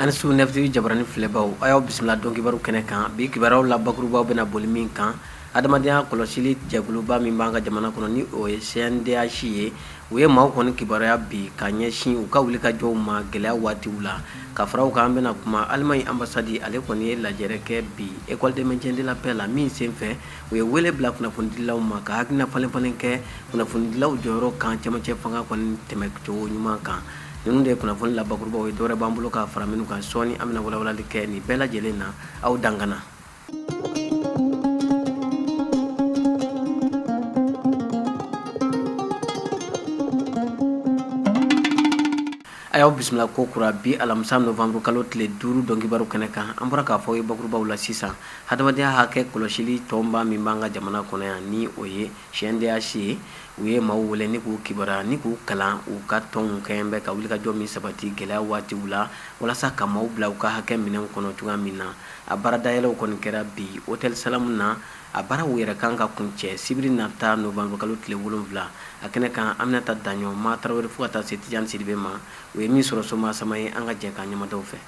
An su nefti jabarani filɛbaw a y'aw bisimila dɔn kibaru kɛnɛ kan bi kibaruw la bakurubaw bɛna boli min kan adamadenya kɔlɔsili jɛkuluba min b'an ka jamana kɔnɔ ni o ye CNDH ye u ye maaw kɔni kibaruya bi ka ɲɛsin u ka wuli ka jɔw ma gɛlɛya waatiw la ka fara u kan an bɛna kuma Allemagne ambassade ale kɔni ye lajɛrɛ kɛ bi école de maintien de la paix la min senfɛ u ye wele bila kunnafonidilaw ma ka hakilina falen kɛ kunnafonidilaw jɔyɔrɔ kan cɛmancɛ fanga kɔni tɛmɛcogo ɲuman kan ninnu de ye kunnafoni la bakurubaw ye dɔwɛrɛ b'an bolo ka fara minnu kan sɔɔni an bɛna walawalali kɛ nin bɛɛ lajɛlen na aw dangana a y'aw bisimila ko kura bi alamisa novembre kalo tile 5 dɔn kibaru kɛnɛ kan an bɔra k'a fɔ ye bakurubaw la sisan hadamadenya hakɛ kɔlɔsili tɔnba min b'an ka jamana kɔnɔ yan ni o ye CNDH ye u ye maaw wele ni k'u kibaruya ni k'u kalan u ka tɔnw kɛɲɛ bɛ ka wulikajɔ min sabati gɛlɛya waatiw la walasa ka maaw bila u ka hakɛ minɛnw kɔnɔ cogoya min na a baara dayɛlɛw kɔni kɛra bi hôtel Salamu na a baara u yɛrɛ kan ka kuncɛ sibiri nata novembre kalo tile 7 a kɛnɛ kan Aminata Daɲɔ ma Tarawele fo ka taa se Tijani Sidibe ma u ye min sɔrɔ Soma Sama ye an ka jɛ ka ɲɛmadaw fɛ.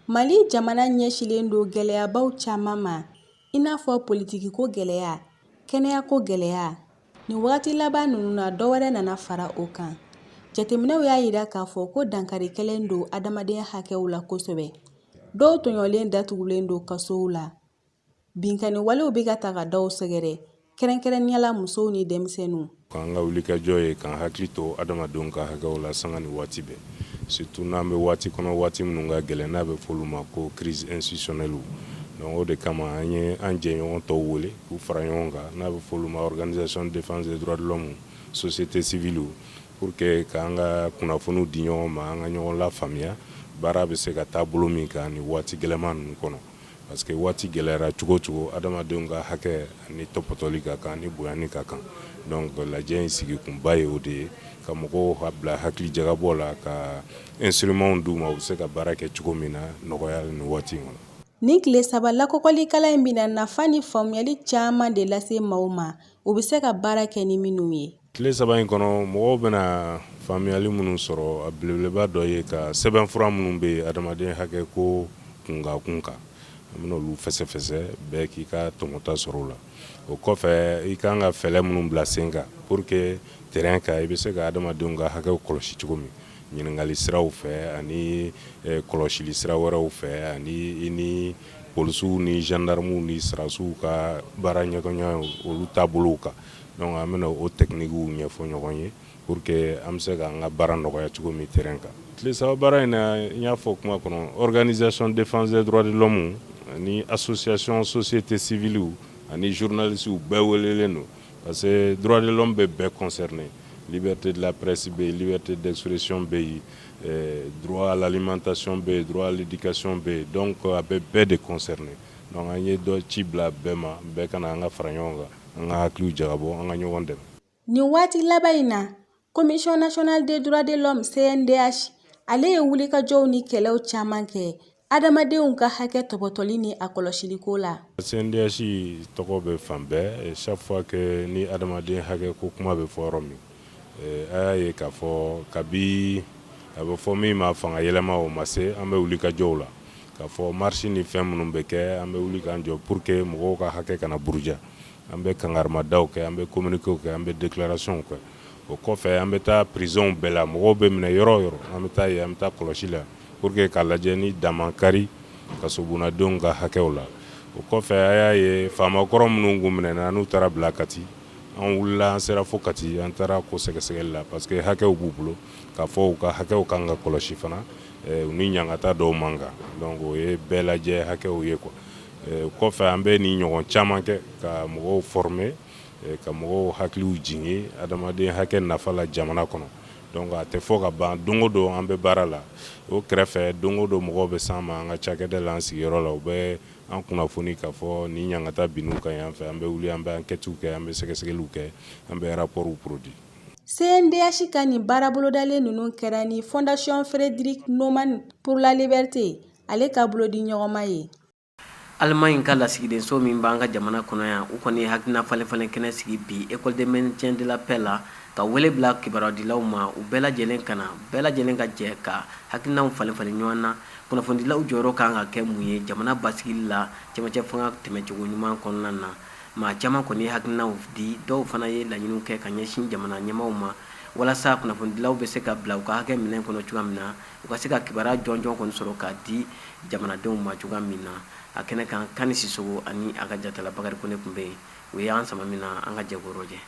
Mali jamana ɲɛsilen don gɛlɛyabaw caman ma i n'a fɔ politiki ko gɛlɛya kɛnɛya ko gɛlɛya nin wagati laban ninnu na dɔwɛrɛ nana fara o kan jateminɛw y'a yira k'a fɔ ko dankari kɛlen don adamadenya hakɛw la kosɛbɛ dɔw tɔɲɔlen datugulen don kasow la binkani walew bɛ ka ta ka daw sɛgɛrɛ kɛrɛnkɛrɛnniyala musow ni denmisɛnninw k'an ka wulikajɔ ye k'an hakili to adamadenw ka hakɛw la sanga ni waati bɛɛ surtout n'an bɛ waati kɔnɔ waati minnu ka gɛlɛn n'a bɛ f'olu ma ko crise institutionnelle donc o de kama an ye an jɛɲɔgɔn tɔw wele k'u fara ɲɔgɔn kan n'a bɛ f'olu ma organisation de défense des droits de l'homme société civile pour que k'an ka kunnafoniw di ɲɔgɔn ma an ka ɲɔgɔn lafaamuya baara bɛ se ka taa bolo min kan ni waati gɛlɛman ninnu kɔnɔ parce que waati gɛlɛyara cogo o cogo adamadenw ka hakɛ ani tɔpɔtɔli ka kan ni bonyani ka kan donc lajɛ in sigi kunba ye o de ye ka mɔgɔw bila hakili jagabɔ la ka instruments d'u ma u bɛ se ka baara kɛ cogo min na nɔgɔya ni waati in kɔnɔ. Ni tile saba lakɔkɔlikala in bɛna nafa ni faamuyali caman de lase maaw ma u bɛ se ka baara kɛ ni minnu ye. Tile saba in kɔnɔ mɔgɔw bɛna faamuyali minnu sɔrɔ a belebeleba dɔ ye ka sɛbɛnfura minnu bɛ adamaden hakɛ ko kun kan an bɛna olu fɛsɛfɛsɛ bɛɛ k'i ka tɔmɔta sɔrɔ o la o kɔfɛ i kan ka fɛlɛ minnu bila sen kan pour que terrain kan i bɛ se ka adamadenw ka hakɛw kɔlɔsi cogo min ɲininkali siraw fɛ ani kɔlɔsili sira wɛrɛw fɛ ani i ni polisiw ni gendarmew ni sirasiw ka baara ɲɛdɔnya olu taabolow kan donc an bɛna o techniquew ɲɛfɔ ɲɔgɔn ye pour que an bɛ se k'an ka baara nɔgɔya cogo min terrain kan. Tile saba baara in na n y'a fɔ kuma kɔnɔ organisation défense des droits de l'homme ani association société civile ani journalistes bɛɛ welelen don parce que droit de l'homme bɛ bɛɛ concerné liberté de la presse bɛ yen liberté d'expression bɛ yen droit à l'alimentation bɛ yen droit à l'éducation bɛ yen donc a bɛ bɛɛ de concerné donc an ye dɔ ci bila bɛɛ ma bɛɛ ka na an ka fara ɲɔgɔn kan an ka hakiliw jagabɔ an ka ɲɔgɔn dɛmɛ. Nin waati laban in na commission nationale des droits de l'homme CNDH ale ye wulikajɔw ni kɛlɛw caman kɛ adamadenw ka hakɛ tɔbɔtɔli ni a kɔlɔsiliko la. CNDH tɔgɔ bɛ fan bɛɛ chaque fois que ni adamaden hakɛ ko kuma bɛ fɔ yɔrɔ min a y'a ye k'a fɔ kabi a bɛ fɔ min ma fanga yɛlɛma o ma se an bɛ wulikajɔw la k'a fɔ marche ni fɛn minnu bɛ kɛ an bɛ wuli k'an jɔ pour que mɔgɔw ka hakɛ kana buruja an bɛ kangarimadaw kɛ an bɛ communiquéw kɛ an bɛ déclaration kɛ o kɔfɛ an bɛ taa prison bɛɛ la mɔgɔw bɛ minɛ yɔrɔ o yɔrɔ an bɛ taa yen an bɛ taa kɔlɔsi la pour que k'a lajɛ ni damankari kasobonnadenw ka hakɛw la o kɔfɛ a y'a ye faamakɔrɔ minnu kun minɛna n'u taara bila Kati an wulila an sera fo Kati an taara ko sɛgɛsɛgɛli la parce que hakɛw b'u bolo k'a fɔ u ka hakɛw kan ka kɔlɔsi fana u ni ɲangata dɔw man kan donc o ye bɛɛ lajɛ hakɛw ye quoi o kɔfɛ an bɛ ni ɲɔgɔn caman kɛ ka mɔgɔw former ka mɔgɔw hakiliw jigin adamaden hakɛ nafa la jamana kɔnɔ donc a tɛ fɔ ka ban don o don an bɛ baara la o kɛrɛfɛ don o don mɔgɔw bɛ s'an ma an ka cakɛda la an sigiyɔrɔ la u bɛ an kunnafoni k'a fɔ ni ɲangata bin'u kan yan fɛ an bɛ wuli an bɛ enquêtes kɛ an bɛ sɛgɛsɛgɛliw kɛ an bɛ rapports produit. CNDH ka nin baara bolodalen ninnu kɛra ni Fondation Frédéric Naumann pour la liberté ale ka bolodi ɲɔgɔnma ye. Allemagne ka lasigidenso min b'an ka jamana kɔnɔ yan u kɔni ye hakilina falen kɛnɛ sigi bi école de maintien de la paix la ka wele bila kibarudilaw ma u bɛɛ lajɛlen ka na bɛɛ lajɛlen ka jɛ ka hakilinaw falen ɲɔgɔn na kunnafonidilaw jɔyɔrɔ kan ka kɛ mun ye jamana basigili la cɛmancɛ fanga tɛmɛcogo ɲuman kɔnɔna na maa caman kɔni ye hakilinaw di dɔw fana ye laɲiniw kɛ ka ɲɛsin jamana ɲɛmaaw ma walasa kunnafonidilaw bɛ se ka bila u ka hakɛ minɛn kɔnɔ cogoya min na u ka se ka kibaruya jɔnjɔn kɔni sɔrɔ k'a di jamanadenw ma cogoya min na a kɛnɛ kan Kani Sisogo ani a ka jatala Bakari Kone tun bɛ yen u ye an sama min na an ka jɛkoro jɛ.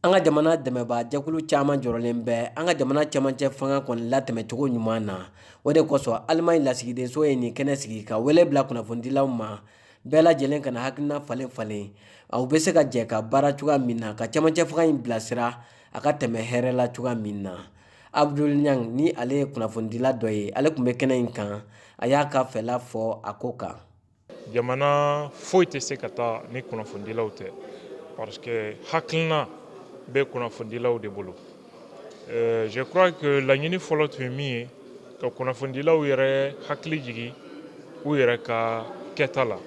An ka jamana dɛmɛbaa jɛkulu caman jɔrɔlen bɛ an ka jamana cɛmancɛ fanga kɔni latɛmɛcogo ɲuman na o de kosɔn Alimaɲi lasigidenso ye nin kɛnɛ sigi ka wele bila kunnafonidilaw ma bɛɛ lajɛlen kana hakilina falen falen aw bɛ se ka jɛ ka baara cogoya min na ka cɛmancɛ fanga in bilasira a ka tɛmɛ hɛrɛ la cogoya min na. Abdul Nyang ni ale ye kunnafonidila dɔ ye ale tun bɛ kɛnɛ in kan a y'a ka fɛla fɔ a ko kan. Jamana foyi tɛ se ka taa ni kunnafonidilaw tɛ parce que hakilina bɛ kunnafonidilaw de bolo. Je crois que laɲini fɔlɔ tun ye min ye ka kunnafonidilaw yɛrɛ hakili jigi u yɛrɛ ka kɛta la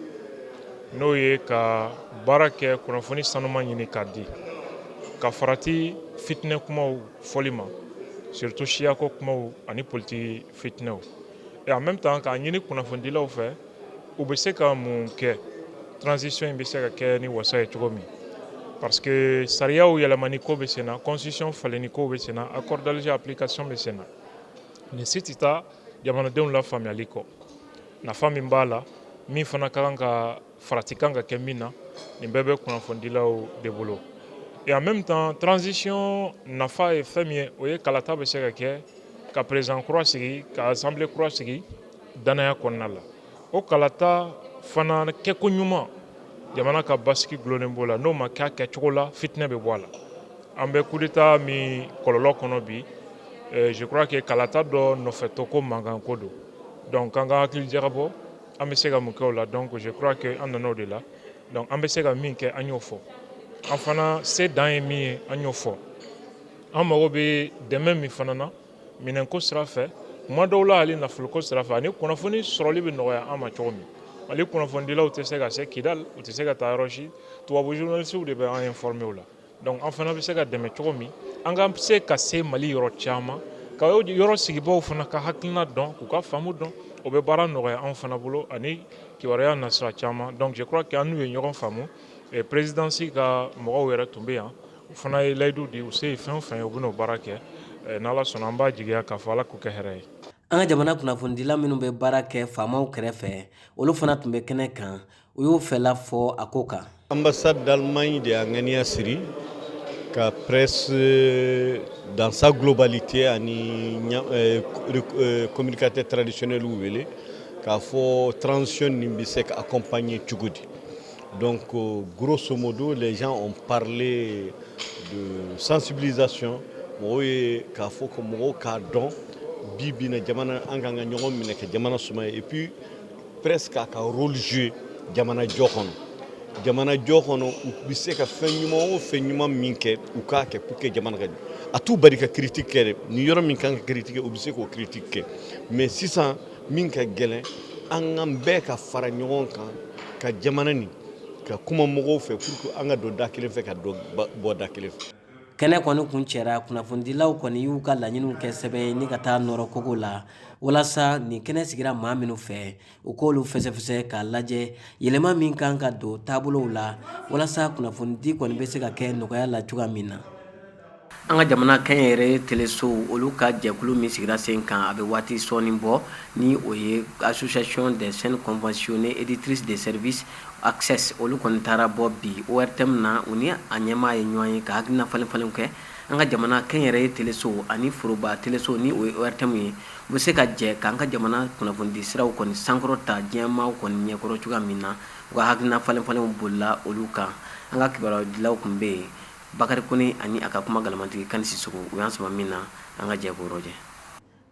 n'o ye ka baara kɛ kunnafoni sanuma ɲini k'a di ka farati fitinɛ kumaw fɔli ma surtout siyako kumaw ani politiki fitinɛw et en même temps k'a ɲini kunnafonidilaw fɛ u bɛ se ka mun kɛ transition in bɛ se ka kɛ ni wasa ye cogo min parce que sariyaw yɛlɛmani ko bɛ sen na constitution falenni ko bɛ sen na accord d'Alger application bɛ sen na nin si tɛ taa jamanadenw la faamuyali kɔ nafa min b'a la min fana ka kan ka farati kan ka kɛ min na nin bɛɛ bɛ kunnafonidilaw de bolo et en même temps transition nafa ye fɛn min ye o ye kalata bɛ se ka kɛ ka président kura sigi ka assemblée kura sigi danaya kɔnɔna la o kalata fana kɛko ɲuman jamana ka basigi gulonnen b'o la n'o ma kɛ a kɛcogo la fitinɛ bɛ bɔ a la an bɛ coup d'état min kɔlɔlɔ kɔnɔ bi je crois que kalata dɔ nɔfɛtɔ ko mankan ko don donc an ka hakili jagabɔ an bɛ se ka mun kɛ o la donc je crois que an nana o de la donc an bɛ se ka min kɛ an y'o fɔ an fana se dan ye min ye an y'o fɔ an mago bɛ dɛmɛ min fana na minɛnko sira fɛ kuma dɔw la hali nafoloko sira fɛ ani kunnafoni sɔrɔli bɛ nɔgɔya an ma cogo min mali kunnafonidilaw tɛ se ka se Kidal u tɛ se ka taa yɔrɔ si tubabu journalistes de bɛ an informer o la donc an fana bɛ se ka dɛmɛ cogo min an ka se ka se Mali yɔrɔ caman ka yɔrɔ sigibaw fana ka hakilina dɔn k'u ka faamu dɔn o bɛ baara nɔgɔya anw fana bolo ani kibaruya nasira caman donc je crois que an n'u ye ɲɔgɔn faamu présidence ka mɔgɔw yɛrɛ tun bɛ yan u fana ye layidu di u se ye fɛn o fɛn ye u bɛ n'o baara kɛ n'Ala sɔnna an b'a jigiya k'a fɔ Ala k'u kɛ hɛrɛ ye. An ka jamana kunnafonidila minnu bɛ baara kɛ faamaw kɛrɛfɛ olu fana tun bɛ kɛnɛ kan u y'o fɛla fɔ a ko kan. Ambassade d'Allemagne de ŋaniya siri ka presse dans sa globalité ani communicateur traditionnel wele k'a fɔ transition nin bɛ se ka accompagner cogo di. Donc grosso modo les gens ont parlé de sensibilisation mɔgɔw ye k'a fɔ ko mɔgɔw k'a dɔn bi bi na jamana an kan ka ɲɔgɔn minɛ ka jamana sumaya et puis presque a ka rôle jouer jamana jɔ kɔnɔ jamana jɔ kɔnɔ u bɛ se ka fɛn ɲuman o fɛn ɲuman min kɛ u k'a kɛ pour que jamana ka jɔ a t'u bari ka critique kɛ dɛ ni yɔrɔ min kan ka critique u bɛ se k'o critique kɛ mais sisan min ka gɛlɛn an ka bɛɛ ka fara ɲɔgɔn kan ka jamana nin ka kuma mɔgɔw fɛ pour que an ka don da kelen fɛ ka bɔ da kelen fɛ. Kɛnɛ kɔni kun cɛra kunnafonidilaw kɔni y'u ka laɲiniw kɛ sɛbɛn ni ka taa nɔrɔ kogo la walasa nin kɛnɛ sigira maa minnu fɛ u k'olu fɛsɛfɛsɛ k'a lajɛ yɛlɛma min kan ka don taabolow la walasa kunnafonidi kɔni bɛ se ka kɛ nɔgɔya la cogoya min na. An ka jamana kɛnyɛrɛ telesow olu ka jɛkulu min sigira sen kan a bɛ waati sɔɔni bɔ ni o ye association des chaînes conventionnées éditrices de services access olu kɔni taara bɔ bi ORTM na u ni a ɲɛmaa ye ɲɔgɔn ye ka hakilina falen-falen kɛ an ka jamana kɛnyɛrɛ telesow ani foroba telesow ni o ye ORTM ye u bɛ se ka jɛ k'an ka jamana kunnafonidi siraw kɔni sankɔrɔta diɲɛmaaw kɔni ɲɛkɔrɔ cogoya min na u ka hakilina falen-falenw bolila olu kan an ka kibarudilaw tun bɛ yen Bakari Kone ani a ka kuma galamantigi Kani Sisogo u y'an sama min na an ka jɛ k'o lajɛ.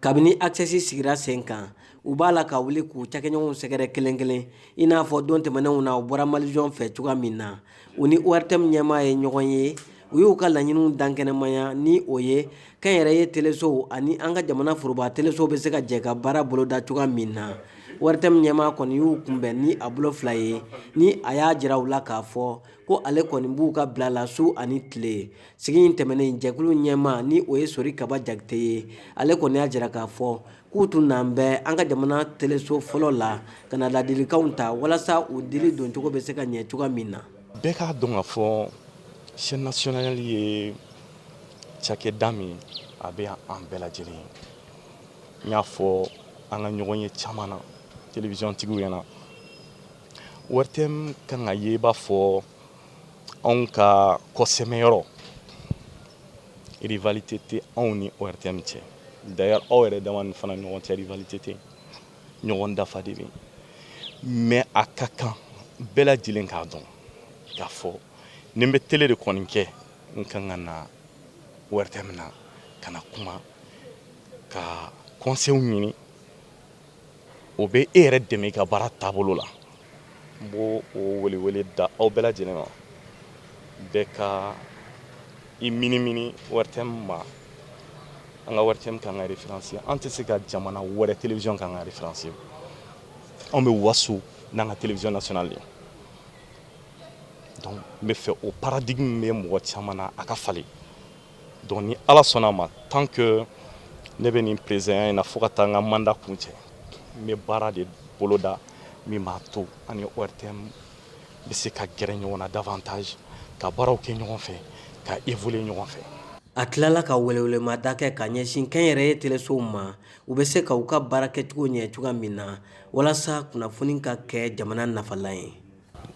Kabini access sigira sen kan u b'a la ka wuli k'u cakɛɲɔgɔnw sɛgɛrɛ kelen kelen i n'a fɔ don tɛmɛnenw na u bɔra Maliɲɔn fɛ cogoya min na u ni ORTM ɲɛmaa ye ɲɔgɔn ye u y'u ka laɲiniw dankɛnɛmaya ni o ye kɛnyɛrɛye telesow ani an ka jamana foroba telesow bɛ se ka jɛ ka baara boloda cogoya min na ORTM ɲɛmaa kɔni y'u kunbɛn ni a bolo fila ye ni a y'a jira u la k'a fɔ ko ale kɔni b'u ka bila la su ani tile sigi in tɛmɛnen jɛkulu ɲɛmaa ni o ye Sori Kaba Jakite ye ale kɔni y'a jira k'a fɔ k'u tun n'an bɛ an ka jamana teleso fɔlɔ la ka na ladilikanw ta walasa u dili don cogo bɛ se ka ɲɛ cogoya min na. Bɛɛ k'a dɔn ka fɔ chaîne nationale ye cakɛda min a bɛ an bɛɛ lajɛlen ye. N y'a fɔ an ka ɲɔgɔn ye caman na télévision tigiw ɲɛna. ORTM kan ka ye i b'a fɔ anw ka kɔsɛmɛyɔrɔ rivalité tɛ anw ni ORTM cɛ. D'ailleurs aw yɛrɛ dama ni fana ɲɔgɔn cɛ rivalité tɛ, ɲɔgɔn dafa de bɛ yen. Mais a ka kan bɛɛ lajɛlen k'a dɔn k'a fɔ ni n bɛ télé de kɔni kɛ n kan ka na ORTM na ka na kuma ka conseils ɲini o bɛ e yɛrɛ dɛmɛ i ka baara taabolo la. N b'o welewele da aw bɛɛ lajɛlen ma bɛɛ ka i mini ORTM ma. An ka ORTM kan ka référencier an tɛ se ka jamana wɛrɛ télévision kan ka référencier. Anw bɛ waso n'an ka télévision nationale ye. Donc n bɛ fɛ o paradigme bɛ mɔgɔ caman na a ka falen. Donc ni Ala sɔnna a ma tant que ne bɛ nin président in na fo ka taa n ka mandat kuncɛ n bɛ baara de boloda min b'a to ani ORTM bɛ se ka gɛrɛ ɲɔgɔn na davantage ka baaraw kɛ ɲɔgɔn fɛ ka évoluer ɲɔgɔn fɛ. A tilala ka welewelema kɛ ka ɲɛsin kɛnyɛrɛye telesow ma u bɛ se ka u ka baara kɛcogo ɲɛ cogoya min na walasa kunnafoni ka kɛ jamana nafalan ye.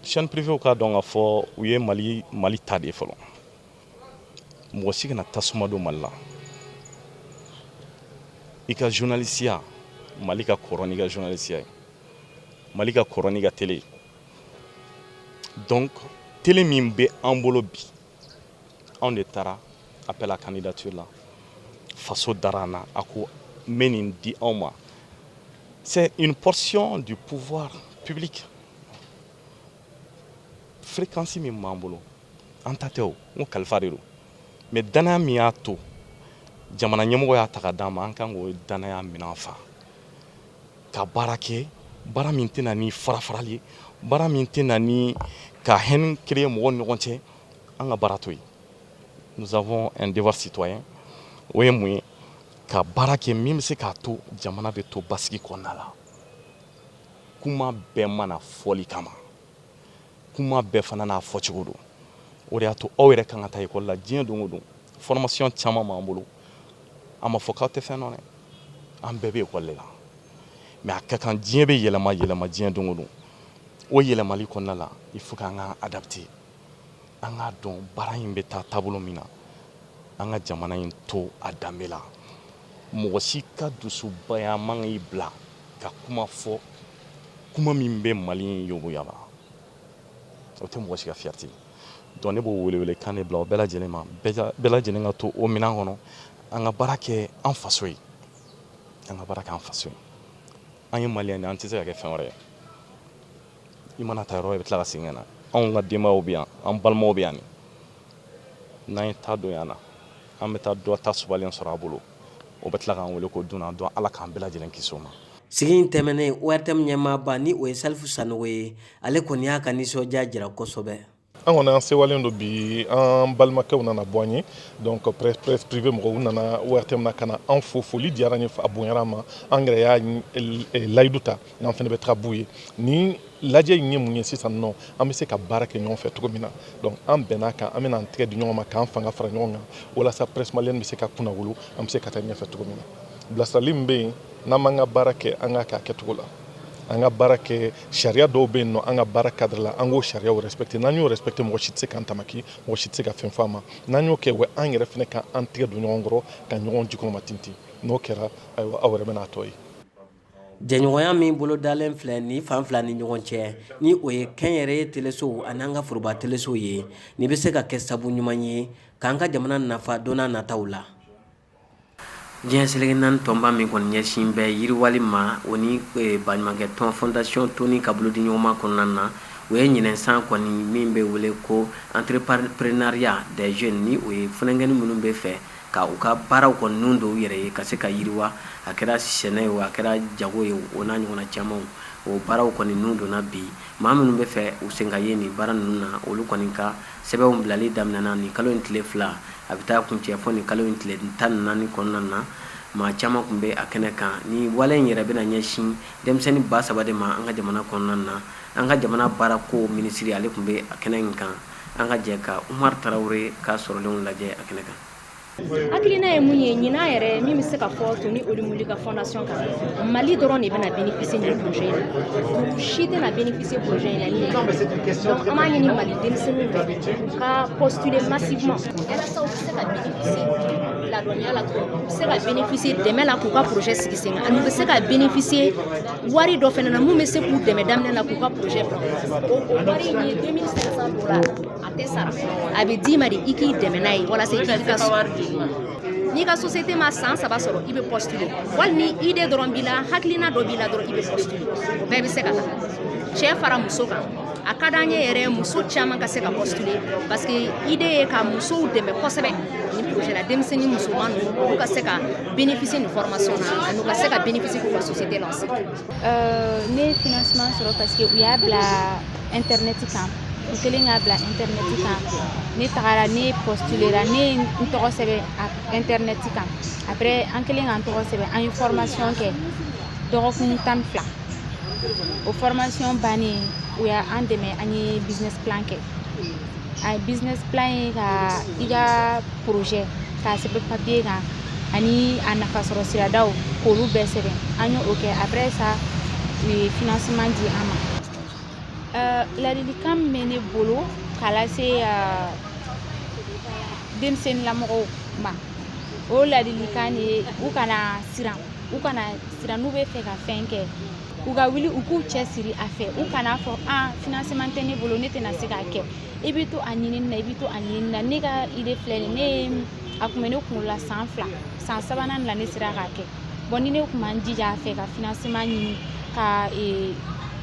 Chaîne privée k'a dɔn k'a fɔ u ye Mali ta de fɔlɔ. Mɔgɔ si kana tasuma don Mali la. I ka journalisiya Mali ka kɔrɔ n'i ka journalisiya ye. Mali ka kɔrɔ n'i ka télé. Donc télé min bɛ an bolo bi anw de taara appel à candidature la faso dara an na a ko n bɛ nin di anw ma. C'est une portion du pouvoir public. Fréquence min b'an bolo an ta tɛ o n ko kalifa de don. Mais danaya min y'a to jamana ɲɛmɔgɔ y'a ta ka d'an ma an kan k'o danaya minɛn fa ka baara kɛ baara min tɛ na ni farafarali ye baara min tɛ na ni ka haine créer mɔgɔw ni ɲɔgɔn cɛ an ka baara to yen. Nous avons un devoir citoyen o ye mun ye ka baara kɛ min bɛ se k'a to jamana bɛ to basigi kɔnɔna la. Kuma bɛɛ mana fɔli kama kuma bɛɛ fana n'a fɔcogo don. O de y'a to aw yɛrɛ kan ka taa école la diɲɛ don o don formation caman b'an bolo an ma fɔ k'aw tɛ fɛn dɔn dɛ an bɛɛ bɛ école de la. Mais a ka kan diɲɛ bɛ yɛlɛma diɲɛ don o don o yɛlɛmali kɔnɔna la il faut k'an ka adapter an k'a dɔn baara in bɛ taa taabolo min na an ka jamana in to a danbe la. Mɔgɔ si ka dusubaya man k'i bila ka kuma fɔ kuma min bɛ Mali in yogoyaba o tɛ mɔgɔ si ka fierté. Donc ne b'o welewele kan de bila o bɛɛ lajɛlen ma bɛɛ lajɛlen ka to o minɛn kɔnɔ an ka baara kɛ an faso ye an ka baara kɛ an faso ye. An ye Maliyɛn de an tɛ se ka kɛ fɛn wɛrɛ ye. I mana taa yɔrɔ i bɛ tila ka segin ka na. Anw ka denbayaw bɛ yan an balimaw bɛ yan n'an ye taa don yan na an bɛ taa dɔ ta subalen sɔrɔ a bolo o bɛ tila k'an wele ko dunan dɔn Ala k'an bɛɛ lajɛlen kisi o ma. Sigi in tɛmɛnen ORTM ɲɛmaaba ni o ye Salifu Sanogo ye ale kɔni y'a ka nisɔndiya jira kosɛbɛ. An kɔni an sewalen don bi an balimakɛw nana bɔ an ye donc presse privée mɔgɔw nana ORTM na ka na an fo foli diyara an ye a bonyara ma an yɛrɛ y'a layidu ta n'an fana bɛ taga b'u ye ni lajɛ in ye mun ye sisan nɔ an bɛ se ka baara kɛ ɲɔgɔn fɛ cogo min na donc an bɛn'a kan an bɛna an tɛgɛ di ɲɔgɔn ma k'an fanga fara ɲɔgɔn kan walasa presse malienne bɛ se ka kunna wolo an bɛ se ka taa ɲɛfɛ cogo min na bilasirali min bɛ yen n'an b'an ka baara kɛ an k'a kɛ a kɛcogo la. An ka baara kɛ sariya dɔw bɛ yen nɔ an ka baara cadre la an k'o sariyaw respecter n'an y'o respecter mɔgɔ si tɛ se k'an tamaki mɔgɔ si tɛ se ka fɛn f'a ma n'an y'o kɛ wa an yɛrɛ fana ka an tɛgɛ don ɲɔgɔn kɔrɔ ka ɲɔgɔn jikɔrɔma tintin n'o kɛra ayiwa aw yɛrɛ bɛna a tɔ ye. Jɛɲɔgɔnya min bolo dalen filɛ ni fan fila ni ɲɔgɔn cɛ ni o ye kɛnyɛrɛye telesow ani an ka foroba telesow ye nin bɛ se ka kɛ sabu ɲuman ye k'an ka jamana nafa don n'a nataw la. diɲɛ seleke naani tɔnba min kɔni ɲɛsin bɛ yiriwali ma o ni baɲumankɛ tɔn fondation toni ka bolo di ɲɔgɔnma kɔnɔna na o ye ɲinɛnsan kɔni min bɛ wele ko entrepreneuriat des jeunes ni o ye funɛnkɛni minnu bɛ fɛ ka u ka baaraw kɔni nun don u yɛrɛ ye ka se ka yiriwa a kɛra sɛnɛ ye o a kɛra jago ye o n'a ɲɔgɔnna camanw o baaraw kɔni nun donna bi maa minnu bɛ fɛ u sen ka ye nin baara ninnu na olu kɔni ka sɛbɛnw bilali daminɛna nin kalo in tile fila a bɛ taa kuncɛ fɔ nin kalo in tile 14 kɔnɔna na maa caman kun bɛ a kɛnɛ kan ni wale in yɛrɛ bɛna ɲɛsin denmisɛnnin ba saba de ma an ka jamana kɔnɔna na an ka jamana baarako minisiri ale kun bɛ a kɛnɛ in kan an ka jɛ ka Umar Tarawele ka sɔrɔlenw lajɛ a kɛnɛ kan. Hakilina ye mun ye ɲina yɛrɛ min bɛ se ka fɔ to ni Olu Muli ka fondation kan Mali dɔrɔn de bɛna bénéficier ni projet in si tɛna bénéficier projet in na ni donc an b'a ɲini Mali denmisɛnninw fɛ ka postuler massivement walasa u bɛ se ka bénéficier ladɔnniya la cogo u bɛ se ka bénéficier dɛmɛ la k'u ka projet sigi sen kan ani u bɛ se ka bénéficier wari dɔ fana na mun bɛ se k'u dɛmɛ daminɛ la k'u ka projet ban o wari in ye $2500 a tɛ sara a bɛ d'i ma de i k'i dɛmɛ n'a ye walasa i k'i ka n'i ka société ma san 7 sɔrɔ i bɛ postuler wali ni idée dɔrɔn b'i la hakilina dɔ b'i la dɔrɔn i bɛ postuler o bɛɛ bɛ se ka ta cɛ fara muso kan a ka d'an ye yɛrɛ muso caman ka se ka postuler parce que idée ye ka musow dɛmɛ kosɛbɛ ni projet la denmisɛnnin musoman ninnu olu ka se ka bénéficier ni formation na ani u ka se ka bénéficier k'u ka société lancer. Ne financement sɔrɔ parce que u y'a bila internet kan u kelen k'a bila internet kan ne tagara ne postulera ne n tɔgɔ sɛbɛn internet kan après an kelen k'an tɔgɔ sɛbɛn an ye formation kɛ dɔgɔkun 12 o formation bannen u y'an dɛmɛ an ye business plan kɛ a business plan ye ka i ka projet k'a sɛbɛn papier kan ani a nafasɔrɔ siradaw k'olu bɛɛ sɛbɛn an y'o kɛ après ça u ye financement di an ma. Ladilikan min bɛ ne bolo k'a lase denmisɛnninlamɔgɔw ma o ladilikan ye u kana siran n'u bɛ fɛ ka fɛn kɛ u ka wuli u k'u cɛ siri a fɛ u kana fɔ financement tɛ ne bolo ne tɛna se k'a kɛ i bɛ to a ɲinini na ne ka idée filɛ nin a kun bɛ ne kunkolo la san 2 san 3nan la ne sera k'a kɛ bon ni ne kun b'an jija a fɛ ka financement ɲini ka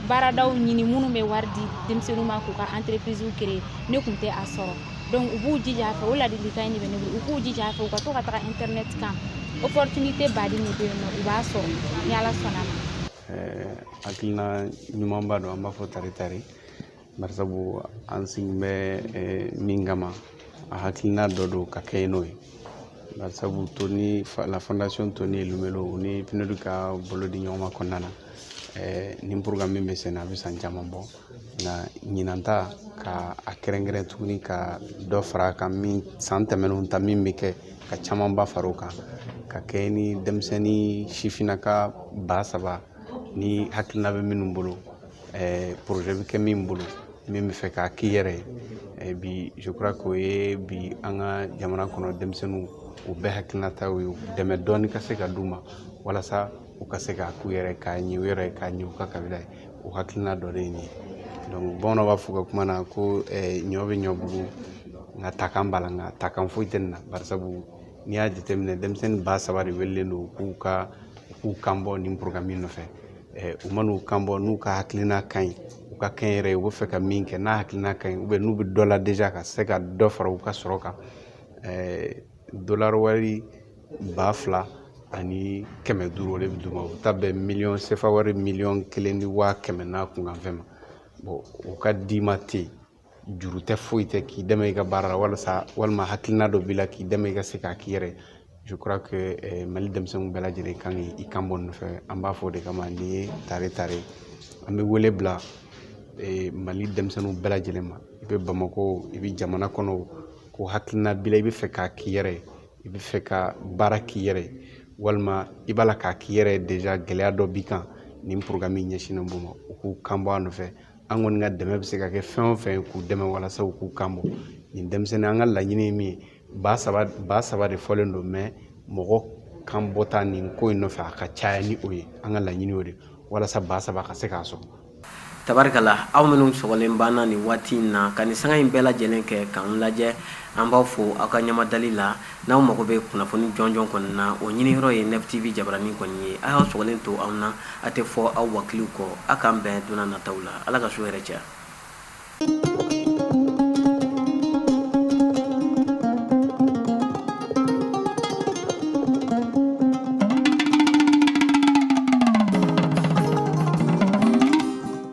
baaradaw ɲini minnu bɛ wari di denmisɛnninw ma k'u ka entreprise créer ne kun tɛ a sɔrɔ donc u b'u jija a fɛ o ladilikan in de bɛ ne bolo u k'u jija a fɛ u ka to ka taga internet kan opportunité baden de bɛ yen nɔ u b'a sɔrɔ ni Ala sɔnna ma. Hakilina ɲumanba don an b'a fɔ tari bari sabu an sigi bɛ min kama a hakilina dɔ don ka kɛ n'o ye bari sabu la fondation Tony Elumelu ni PNUD ka bolo di ɲɔgɔn ma kɔnɔna na nin programme min bɛ sen na a bɛ san caman bɔ nka ɲinanta ka a kɛrɛnkɛrɛn tuguni ka dɔ fara a kan min san tɛmɛnenw ta min bɛ kɛ ka camanba fara o kan ka kɛ ni denmisɛnnin sifinnaka ba 7 ni hakilina bɛ minnu bolo projet bɛ kɛ min bolo min bɛ fɛ k'a k'i yɛrɛ ye bi je crois que o ye bi an ka jamana kɔnɔ denmisɛnninw u bɛɛ hakilinataw ye dɛmɛ dɔɔni ka se ka d'u ma walasa u ka se k'a k'u yɛrɛ k'a ɲɛ u yɛrɛ k'a ɲɛ u ka kabila ye o hakilina dɔ de ye nin ye donc bamananw b'a fɔ ka kuma na ko ɲɔ bɛ ɲɔ bugu nka takan b'a la nka takan foyi tɛ nin na bari sabu n'i y'a jateminɛ denmisɛnnin ba 7 de welelen don k'u kan bɔ nin programme in nɔfɛ u man'u kan bɔ n'u ka hakilina ka ɲi u ka kɛn yɛrɛ u bɛ fɛ ka min kɛ n'a hakilina ka ɲi ou bien n'u bɛ dɔ la déjà ka se ka dɔ fara u ka sɔrɔ kan dollar wari 2000 ani 500 o de bɛ d'u ma u ta bɛn million CFA wari 1,150,000 n'a kunkan fɛn ma bon o ka d'i ma ten juru tɛ foyi tɛ k'i dɛmɛ i ka baara la walima hakilina dɔ b'i la k'i dɛmɛ i ka se k'a k'i yɛrɛ je crois que Mali denmisɛnninw bɛɛ lajɛlen kan k'i kan bɔ nin fɛ an b'a fɔ de kama nin ye tare an bɛ wele bila Mali denmisɛnninw bɛɛ lajɛlen ma i bɛ Bamako i bɛ jamana kɔnɔ ko hakilina b'i la i bɛ fɛ k'a k'i yɛrɛ ye i bɛ fɛ ka baara k'i yɛrɛ ye walima i b'a la k'a k'i yɛrɛ ye déjà gɛlɛya dɔ b'i kan nin programme ɲɛsinnen b'o ma u k'u kan bɔ a nɔfɛ an kɔni ka dɛmɛ bɛ se ka kɛ fɛn o fɛn k'u dɛmɛ walasa u k'u kan bɔ nin denmisɛnnin an ka laɲini ye min ye ba saba de fɔlen don mais mɔgɔ kan bɔta nin ko in nɔfɛ a ka caya ni o ye an ka laɲini o de walasa ba 7 ka se k'a sɔrɔ. Tabarikala aw minnu sɔgɔlen banna nin waati in na ka nin sanga in bɛɛ lajɛlen kɛ k'an lajɛ an b'aw fo aw ka ɲamadali la n'aw mago bɛ kunnafoni jɔnjɔn kɔni na o ɲiniyɔrɔ ye NEF TV jabaranin kɔni ye a y'aw sɔgɔlen to aw na a tɛ fɔ aw wakiliw kɔ a k'an bɛn donna nataw la Ala ka su hɛrɛ caya.